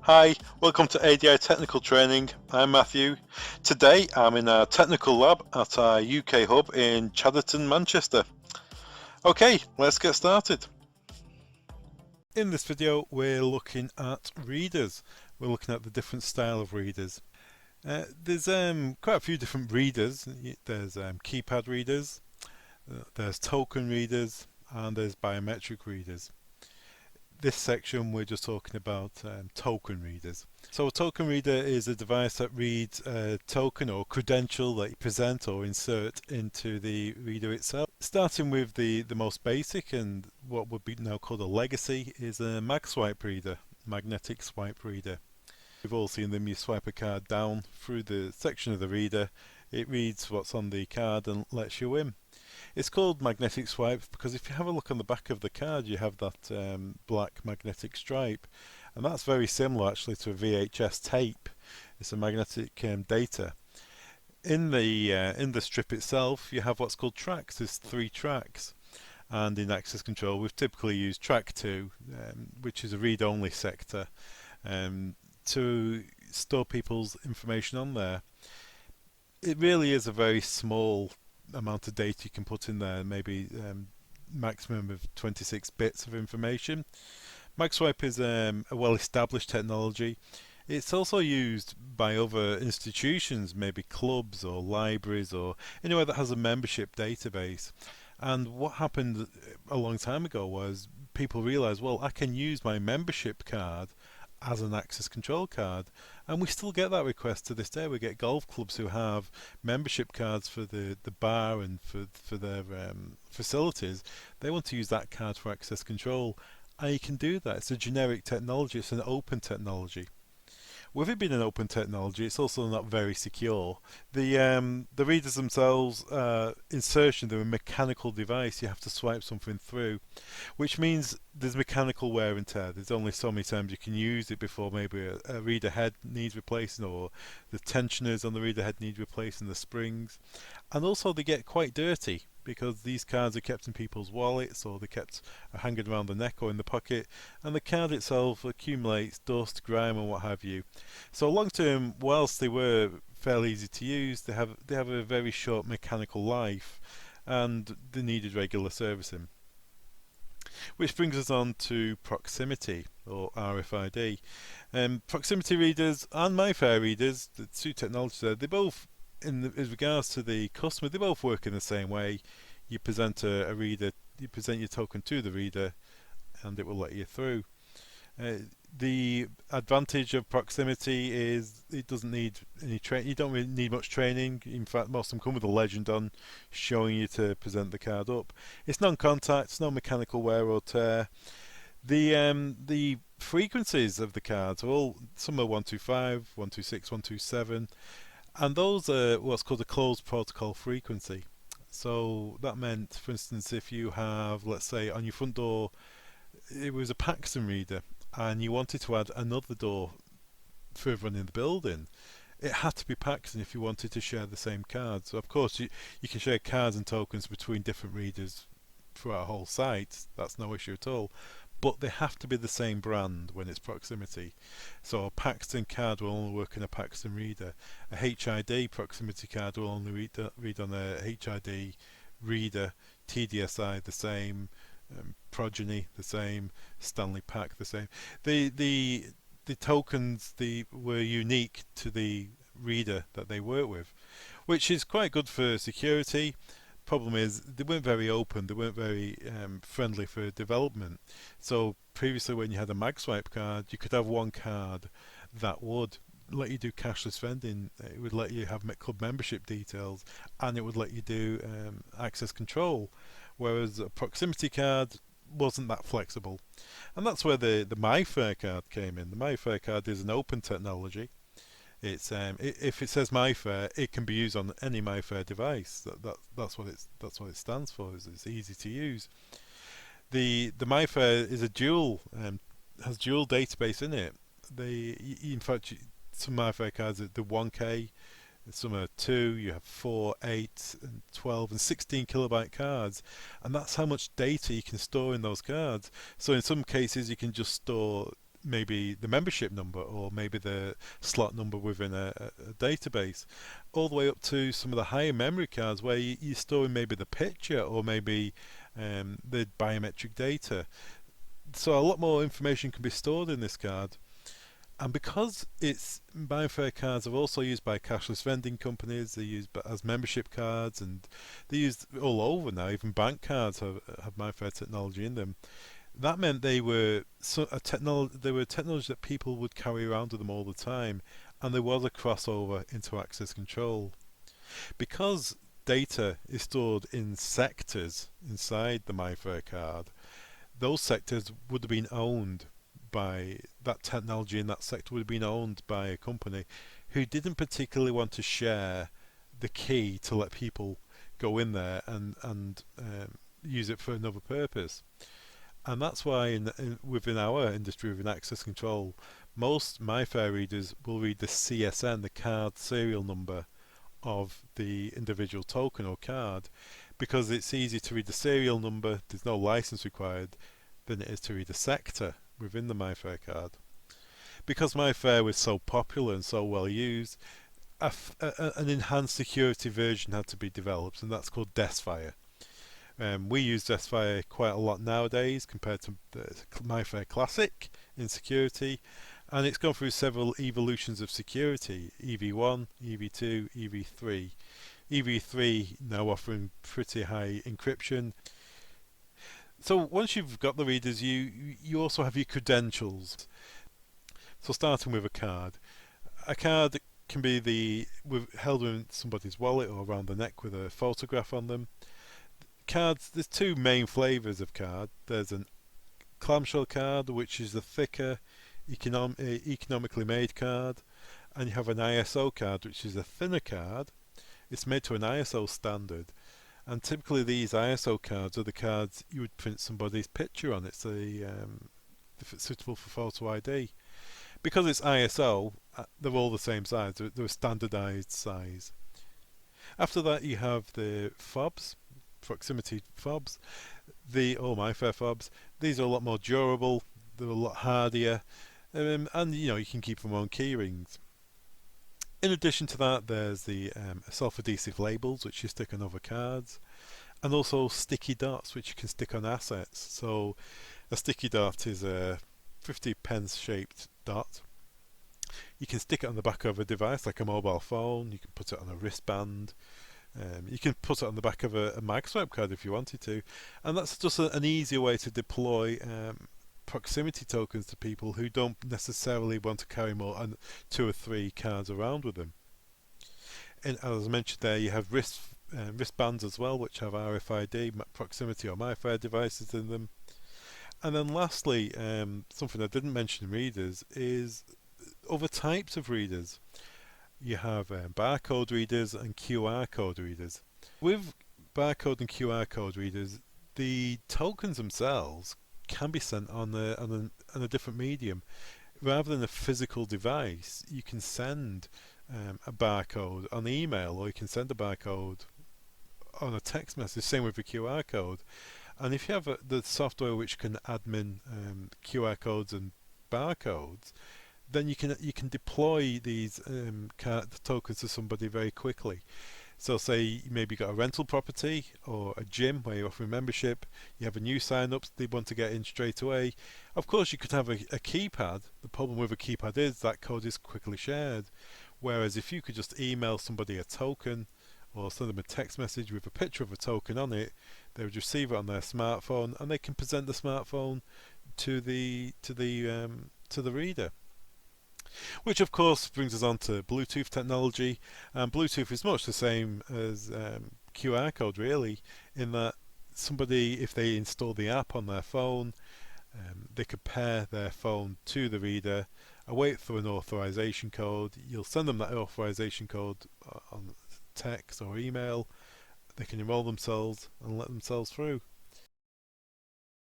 Hi, welcome to ADI Technical Training. I'm Matthew. Today I'm in our technical lab at our UK hub in Chadderton, Manchester. Okay, let's get started. In this video we're looking at readers. We're looking at the different style of readers. There's quite a few different readers. There's keypad readers, there's token readers, and there's biometric readers. This section we're just talking about token readers. So a token reader is a device that reads a token or credential that you present or insert into the reader itself. Starting with the most basic and what would be now called a legacy is a MagSwipe reader, magnetic swipe reader. We've all seen them. You swipe a card down through the section of the reader, it reads what's on the card and lets you in. It's called magnetic swipe because if you have a look on the back of the card you have that black magnetic stripe, and that's very similar actually to a VHS tape. It's a magnetic data. In the strip itself you have what's called tracks. There's 3 tracks, and in access control we've typically used track 2, which is a read-only sector, to store people's information on there. It really is a very small amount of data you can put in there, maybe maximum of 26 bits of information. MagSwipe is a well-established technology. It's also used by other institutions, maybe clubs or libraries or anywhere that has a membership database. And what happened a long time ago was people realised, well, I can use my membership card as an access control card, and we still get that request to this day. We get golf clubs who have membership cards for the bar and for their facilities. They want to use that card for access control, and you can do that. It's a generic technology, it's an open technology. With it being an open technology, it's also not very secure. The readers themselves, insertion, they're a mechanical device. You have to swipe something through, which means there's mechanical wear and tear. There's only so many times you can use it before maybe a reader head needs replacing, or the tensioners on the reader head need replacing, the springs. And also they get quite dirty, because these cards are kept in people's wallets, or they're kept hanging around the neck or in the pocket, and the card itself accumulates dust, grime and what have you. So long term, whilst they were fairly easy to use, they have a very short mechanical life, and they needed regular servicing. Which brings us on to proximity, or RFID. Proximity readers and MyFair readers, the 2 technologies there, they both, as regards to the customer, they both work in the same way. You present a reader, you present your token to the reader, and it will let you through. The advantage of proximity is it doesn't need any training. You don't really need much training. In fact, most of them come with a legend on showing you to present the card up. It's non-contact, it's no mechanical wear or tear. The frequencies of the cards are all, some are 125, 126, 127, and those are what's called a closed protocol frequency. So that meant, for instance, if you have, let's say, on your front door, it was a Paxton reader, and you wanted to add another door further on in the building, it had to be Paxton if you wanted to share the same cards. So of course you can share cards and tokens between different readers throughout a whole site, that's no issue at all, but they have to be the same brand when it's proximity. So a Paxton card will only work in a Paxton reader. A HID proximity card will only read on a HID reader. TDSI the same, Progeny the same, Stanley Pack the same. The tokens were unique to the reader that they work with, which is quite good for security. Problem is they weren't very open, they weren't very friendly for development. So previously when you had a MagSwipe card, you could have one card that would let you do cashless vending, it would let you have club membership details, and it would let you do access control, whereas a proximity card wasn't that flexible. And that's where the MyFair card came in. The MyFair card is an open technology. It's if it says MyFair, it can be used on any MyFair device. That's what it stands for. It's easy to use. The MyFair is a dual has dual database in it. In fact, some MyFair cards are the 1K, some are 2, you have 4, 8 and 12 and 16 kilobyte cards, and that's how much data you can store in those cards. So in some cases you can just store maybe the membership number or maybe the slot number within a database, all the way up to some of the higher memory cards where you're storing maybe the picture or maybe the biometric data. So a lot more information can be stored in this card. And because it's MyFair cards are also used by cashless vending companies, they're used as membership cards, and they're used all over now. Even bank cards have MyFair technology in them. That meant they were technology that people would carry around with them all the time, and there was a crossover into access control. Because data is stored in sectors inside the MyFair card, those sectors would have been owned by that technology, in that sector would have been owned by a company who didn't particularly want to share the key to let people go in there and use it for another purpose. And that's why within our industry, within access control, most MyFair readers will read the CSN, the card serial number of the individual token or card, because it's easy to read the serial number, there's no license required, than it is to read a sector within the MyFair card. Because MyFair was so popular and so well used, an enhanced security version had to be developed, and that's called Desfire. We use Desfire quite a lot nowadays compared to the MyFair Classic in security, and it's gone through several evolutions of security: EV1, EV2, EV3. EV3 now offering pretty high encryption. So once you've got the readers, you also have your credentials. So starting with a card can be held in somebody's wallet or around the neck with a photograph on them. Cards, there's two main flavours of card. There's a clamshell card, which is the thicker, economically made card, and you have an ISO card, which is a thinner card. It's made to an ISO standard. And typically these ISO cards are the cards you would print somebody's picture on. It's if it's suitable for photo ID. Because it's ISO, they're all the same size. They're a standardized size. After that you have the fobs, proximity fobs, the MyFair fobs. These are a lot more durable, they're a lot hardier, and you can keep them on key rings. In addition to that, there's the self-adhesive labels, which you stick on other cards, and also sticky dots, which you can stick on assets. So a sticky dot is a 50 pence shaped dot. You can stick it on the back of a device like a mobile phone, you can put it on a wristband, you can put it on the back of a MagSwipe card if you wanted to, and that's just an easier way to deploy proximity tokens to people who don't necessarily want to carry more than 2 or 3 cards around with them. And as I mentioned there, you have wristbands as well, which have RFID, proximity or MyFair devices in them. And then lastly, something I didn't mention in readers is other types of readers. You have barcode readers and QR code readers. With barcode and QR code readers, the tokens themselves can be sent on a different medium. Rather than a physical device, you can send a barcode on email, or you can send a barcode on a text message, same with a QR code. And if you have the software which can admin QR codes and barcodes, then you can deploy these tokens to somebody very quickly. So say you maybe got a rental property or a gym where you're offering membership, you have a new sign-up, they want to get in straight away. Of course you could have a keypad. The problem with a keypad is that code is quickly shared. Whereas if you could just email somebody a token or send them a text message with a picture of a token on it, they would receive it on their smartphone and they can present the smartphone to the reader. Which of course brings us on to Bluetooth technology, and Bluetooth is much the same as QR code really, in that somebody, if they install the app on their phone, they could pair their phone to the reader, await for an authorization code, you'll send them that authorization code on text or email, they can enroll themselves and let themselves through.